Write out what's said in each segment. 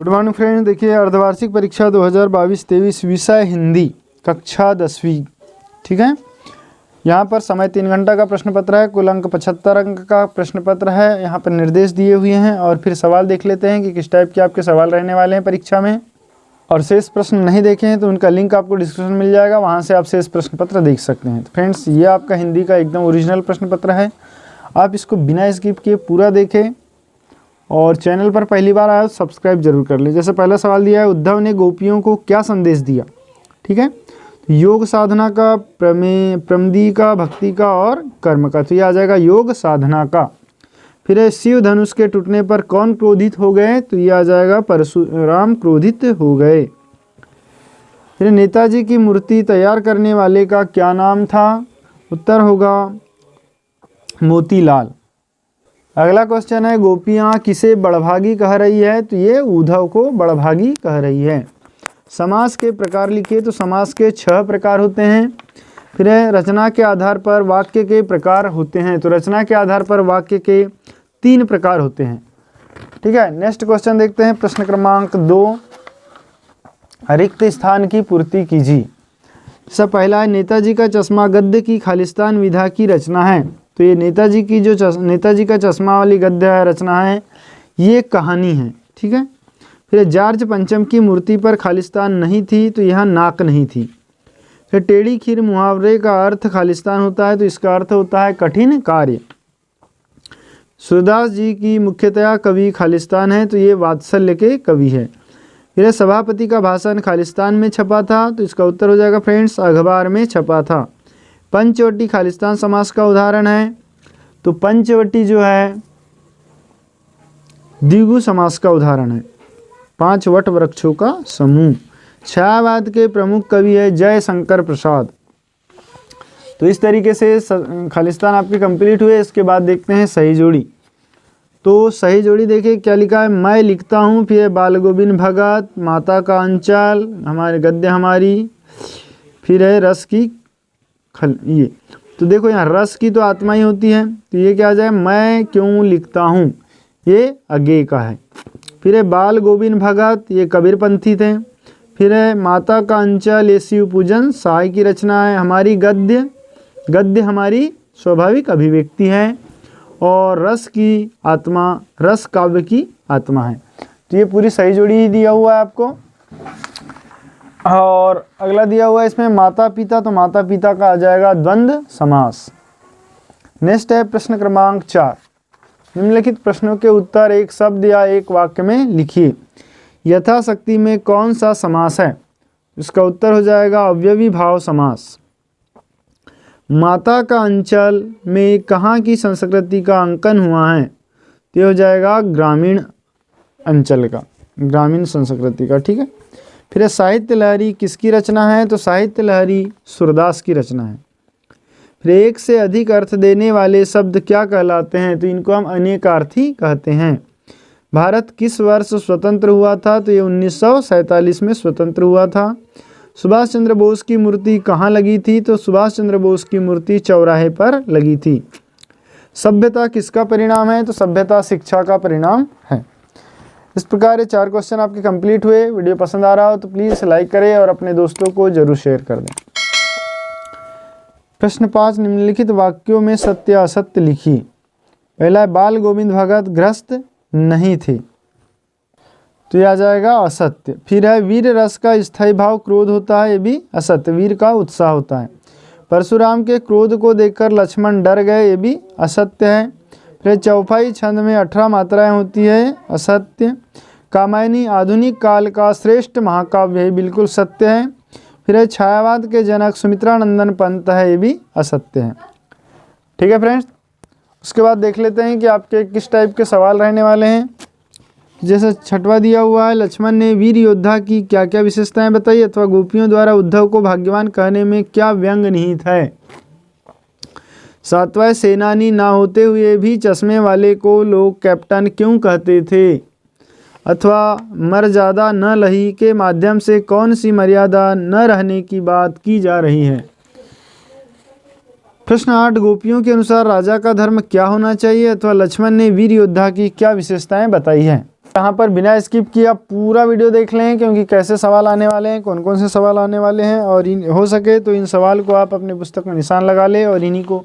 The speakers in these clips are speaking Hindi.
Good morning friends. देखिए अर्धवार्षिक परीक्षा 2022-23 विषय हिंदी कक्षा 10वीं, ठीक है। यहाँ पर समय 3 घंटा का प्रश्न पत्र है, कुल अंक 75 अंक का प्रश्न पत्र है। यहाँ पर निर्देश दिए हुए हैं और फिर सवाल देख लेते हैं कि किस टाइप के आपके सवाल रहने वाले हैं परीक्षा में। और शेष प्रश्न नहीं देखे हैं तो उनका लिंक आपको डिस्क्रिप्शन मिल जाएगा, वहाँ से आप शेष प्रश्न पत्र देख सकते हैं। तो फ्रेंड्स ये आपका हिंदी का एकदम ओरिजिनल प्रश्न पत्र है, आप इसको बिना स्किप किए पूरा देखें और चैनल पर पहली बार आया तो सब्सक्राइब जरूर कर लें। जैसे पहला सवाल दिया है, उद्धव ने गोपियों को क्या संदेश दिया, ठीक है। योग साधना का, प्रमदी का, भक्ति का और कर्म का, तो ये आ जाएगा योग साधना का। फिर है शिव धनुष के टूटने पर कौन क्रोधित हो गए, तो ये आ जाएगा परशुराम क्रोधित हो गए। फिर नेताजी की मूर्ति तैयार करने वाले का क्या नाम था, उत्तर होगा मोतीलाल। अगला क्वेश्चन है, गोपियाँ किसे बड़भागी कह रही है, तो ये उद्धव को बड़भागी कह रही है। समास के प्रकार लिखिए, तो समास के 6 प्रकार होते हैं। फिर है रचना के आधार पर वाक्य के प्रकार होते हैं, तो रचना के आधार पर वाक्य के 3 प्रकार होते हैं, ठीक है। नेक्स्ट क्वेश्चन देखते हैं, प्रश्न क्रमांक 2, रिक्त स्थान की पूर्ति कीजिए। सब पहला है, नेताजी का चश्मा गद्य की खालिस्तान विधा की रचना है, तो ये नेताजी की जो नेताजी का चश्मा वाली गद्य रचना है, ये कहानी है, ठीक है। फिर जॉर्ज पंचम की मूर्ति पर खालिस्तान नहीं थी, तो यहाँ नाक नहीं थी। फिर टेढ़ी खीर मुहावरे का अर्थ खालिस्तान होता है, तो इसका अर्थ होता है कठिन कार्य। सूरदास जी की मुख्यतया कवि खालिस्तान है, तो ये वात्सल्य के कवि है। फिर सभापति का भाषण खालिस्तान में छपा था, तो इसका उत्तर हो जाएगा फ्रेंड्स अखबार में छपा था। पंचवटी खालिस्तान समास का उदाहरण है, तो पंचवटी जो है द्विगु समास का उदाहरण है, 5 वट वृक्षों का समूह। छायावाद के प्रमुख कवि है जय शंकर प्रसाद। तो इस तरीके से खालिस्तान आपके कंप्लीट हुए। इसके बाद देखते हैं सही जोड़ी। तो सही जोड़ी देखिए क्या लिखा है, मैं लिखता हूँ, फिर बाल गोविंद भगत, माता का अंचल, हमारे गद्य हमारी, फिर है रस की ये। तो देखो यहाँ रस की तो आत्मा ही होती है, तो ये क्या आ जाए, मैं क्यों लिखता हूँ, ये अज्ञेय का है। फिर है बाल गोविंद भगत, ये कबीरपंथी थे। फिर है माता का अंचल, ये शिव पूजन साय की रचना है। हमारी गद्य हमारी स्वाभाविक अभिव्यक्ति है। और रस की आत्मा रस काव्य की आत्मा है। तो ये पूरी सही जोड़ी ही दिया हुआ है आपको। और अगला दिया हुआ है इसमें माता पिता, तो माता पिता का आ जाएगा द्वंद्व समास। नेक्स्ट है प्रश्न क्रमांक 4, निम्नलिखित प्रश्नों के उत्तर एक शब्द या एक वाक्य में लिखिए। यथाशक्ति में कौन सा समास है, इसका उत्तर हो जाएगा अवयवी भाव समास। माता का अंचल में कहाँ की संस्कृति का अंकन हुआ है, तो हो जाएगा ग्रामीण अंचल का, ग्रामीण संस्कृति का, ठीक है। फिर साहित्य लहरी किसकी रचना है, तो साहित्य लहरी सूरदास की रचना है। फिर एक से अधिक अर्थ देने वाले शब्द क्या कहलाते हैं, तो इनको हम अनेकार्थी कहते हैं। भारत किस वर्ष स्वतंत्र हुआ था, तो ये 1947 में स्वतंत्र हुआ था। सुभाष चंद्र बोस की मूर्ति कहाँ लगी थी, तो सुभाष चंद्र बोस की मूर्ति चौराहे पर लगी थी। सभ्यता किसका परिणाम है, तो सभ्यता शिक्षा का परिणाम है। इस प्रकार ये 4 क्वेश्चन आपके कंप्लीट हुए। वीडियो पसंद आ रहा हो तो प्लीज़ लाइक करें और अपने दोस्तों को जरूर शेयर कर दें। प्रश्न 5, निम्नलिखित वाक्यों में सत्य असत्य लिखिए। पहला है बाल गोविंद भगत ग्रस्त नहीं थे, तो यह आ जाएगा असत्य। फिर है वीर रस का स्थायी भाव क्रोध होता है, ये भी असत्य, वीर का उत्साह होता है। परशुराम के क्रोध को देखकर लक्ष्मण डर गए, ये भी असत्य है। फिर चौपाई छंद में 18 मात्राएं होती है, असत्य। कामायनी आधुनिक काल का श्रेष्ठ महाकाव्य है, बिल्कुल सत्य है। फिर छायावाद के जनक सुमित्रानंदन पंत है, ये भी असत्य है, ठीक है फ्रेंड्स। उसके बाद देख लेते हैं कि आपके किस टाइप के सवाल रहने वाले हैं। जैसे 6वां दिया हुआ है, लक्ष्मण ने वीर योद्धा की क्या क्या विशेषताएं बताई, अथवा गोपियों द्वारा उद्धव को भाग्यवान कहने में क्या व्यंग निहित है। 7वां सेनानी ना होते हुए भी चश्मे वाले को लोग कैप्टन क्यों कहते थे, अथवा मर्यादा न लही के माध्यम से कौन सी मर्यादा न रहने की बात की जा रही है। प्रश्न 8, गोपियों के अनुसार राजा का धर्म क्या होना चाहिए, अथवा लक्ष्मण ने वीर योद्धा की क्या विशेषताएं बताई है। यहाँ पर बिना स्किप किए आप पूरा वीडियो देख लें, क्योंकि कैसे सवाल आने वाले हैं, कौन कौन से सवाल आने वाले हैं, और हो सके तो इन सवाल को आप अपनी पुस्तक में निशान लगा लें और इन्हीं को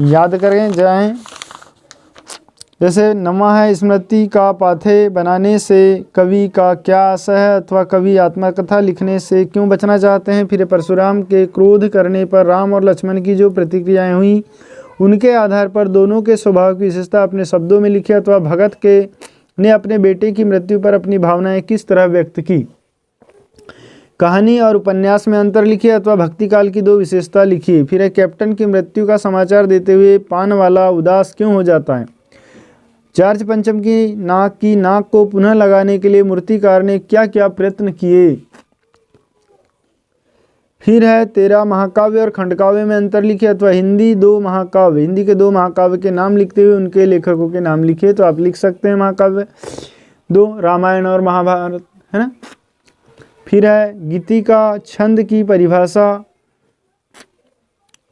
याद करें जाएं। जैसे नमा है, स्मृति का पाथे बनाने से कवि का क्या आशय है, अथवा कवि आत्मकथा लिखने से क्यों बचना चाहते हैं। फिर परशुराम के क्रोध करने पर राम और लक्ष्मण की जो प्रतिक्रियाएं हुई, उनके आधार पर दोनों के स्वभाव की विशेषता अपने शब्दों में लिखी, अथवा भगत के ने अपने बेटे की मृत्यु पर अपनी भावनाएं किस तरह व्यक्त की। कहानी और उपन्यास में अंतर लिखिए, अथवा भक्ति काल की दो विशेषता लिखिए। फिर है कैप्टन की मृत्यु का समाचार देते हुए पान वाला उदास क्यों हो जाता है। जॉर्ज पंचम की नाक को पुनः लगाने के लिए मूर्तिकार ने क्या क्या प्रयत्न किए। फिर है 13 महाकाव्य और खंडकाव्य में अंतर लिखिए, अथवा हिंदी के दो महाकाव्य के नाम लिखते हुए उनके लेखकों के नाम लिखिए। तो आप लिख सकते हैं महाकाव्य 2 रामायण और महाभारत, है ना। फिर है गीतिका छंद की परिभाषा,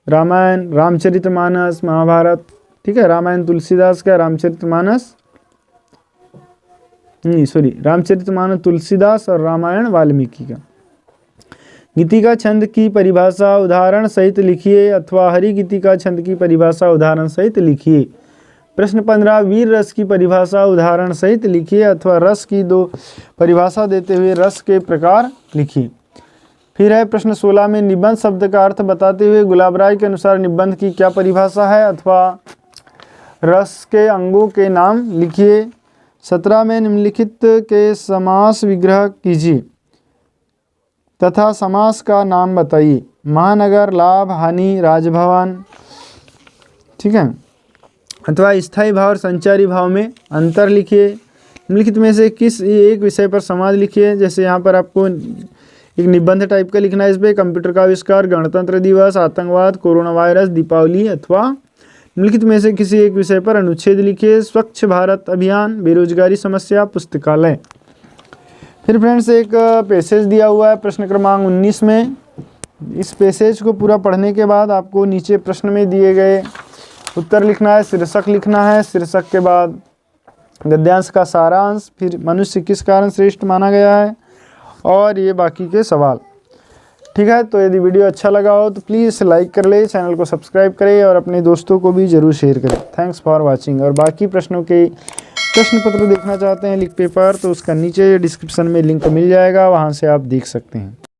रामायण, रामचरितमानस, महाभारत, ठीक है। रामायण तुलसीदास का, रामचरितमानस तुलसीदास और रामायण वाल्मीकि का। गीतिका छंद की परिभाषा उदाहरण सहित लिखिए, अथवा हरि गीतिका छंद की परिभाषा उदाहरण सहित लिखिए। प्रश्न 15 वीर रस की परिभाषा उदाहरण सहित लिखिए, अथवा रस की दो परिभाषा देते हुए रस के प्रकार लिखिए। फिर है प्रश्न 16 में निबंध शब्द का अर्थ बताते हुए गुलाब राय के अनुसार निबंध की क्या परिभाषा है, अथवा रस के अंगों के नाम लिखिए। 17 में निम्नलिखित के समास विग्रह कीजिए तथा समास का नाम बताइए। महानगर, लाभ, हानि, राजभवन, ठीक है। अथवा स्थायी भाव और संचारी भाव में अंतर लिखिए। निम्नलिखित में से किस एक विषय पर समाज लिखिए। जैसे यहाँ पर आपको एक निबंध टाइप का लिखना है, इस पर कंप्यूटर का आविष्कार, गणतंत्र दिवस, आतंकवाद, कोरोना वायरस, दीपावली, अथवा निम्नलिखित में से किसी एक विषय पर अनुच्छेद लिखिए। स्वच्छ भारत अभियान, बेरोजगारी समस्या, पुस्तकालय। फिर फ्रेंड्स एक पैसेज दिया हुआ है प्रश्न क्रमांक 19 में। इस पैसेज को पूरा पढ़ने के बाद आपको नीचे प्रश्न में दिए गए उत्तर लिखना है, शीर्षक लिखना है, शीर्षक के बाद गद्यांश का सारांश, फिर मनुष्य किस कारण श्रेष्ठ माना गया है, और ये बाकी के सवाल, ठीक है। तो यदि वीडियो अच्छा लगा हो तो प्लीज़ लाइक कर ले, चैनल को सब्सक्राइब करें और अपने दोस्तों को भी ज़रूर शेयर करें। Thanks for watching. और बाकी प्रश्नों के प्रश्न पत्र देखना चाहते हैं लिख पेपर, तो उसका नीचे डिस्क्रिप्शन में लिंक मिल जाएगा, वहाँ से आप देख सकते हैं।